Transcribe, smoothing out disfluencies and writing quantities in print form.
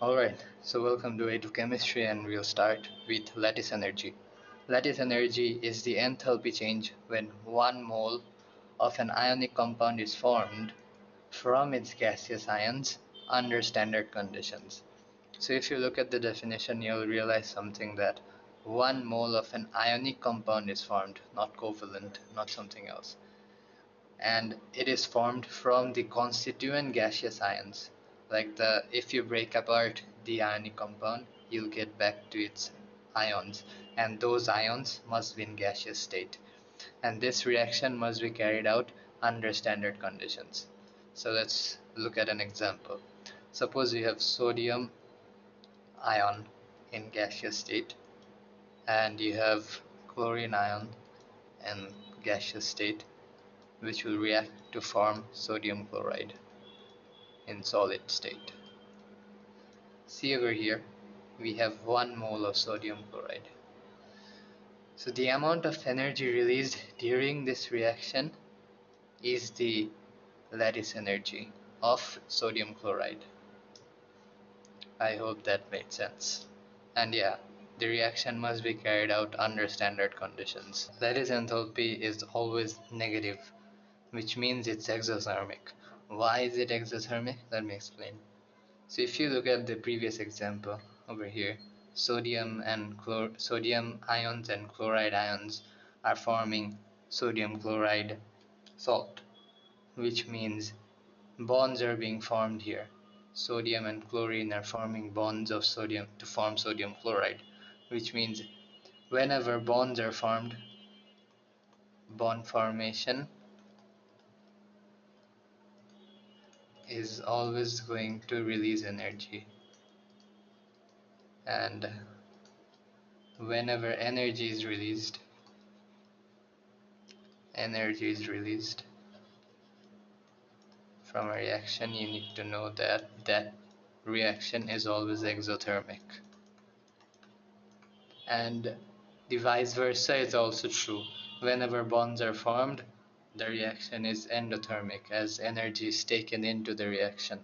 Alright, so welcome to A2 Chemistry and we'll start with lattice energy. Lattice energy is the enthalpy change when 1 mole of an ionic compound is formed from its gaseous ions under standard conditions. So if you look at the definition, you'll realize something that 1 mole of an ionic compound is formed, not covalent, not something else. And it is formed from the constituent gaseous ions. Like if you break apart the ionic compound, you'll get back to its ions, and those ions must be in gaseous state. And this reaction must be carried out under standard conditions. So let's look at an example. Suppose you have sodium ion in gaseous state, and you have chlorine ion in gaseous state, which will react to form sodium chloride in solid state. See over here, we have 1 mole of sodium chloride. So the amount of energy released during this reaction is the lattice energy of sodium chloride. I hope that made sense. And yeah, the reaction must be carried out under standard conditions. Lattice enthalpy is always negative, which means it's exothermic. Why is it exothermic? Let me explain. So if you look at the previous example over here, sodium ions and chloride ions are forming sodium chloride salt, which means bonds are being formed here. Sodium and chlorine are forming bonds of sodium to form sodium chloride, which means whenever bonds are formed, bond formation is always going to release energy. And whenever energy is released from a reaction, you need to know that that reaction is always exothermic. And the vice versa is also true. Whenever bonds are formed, the reaction is endothermic as energy is taken into the reaction.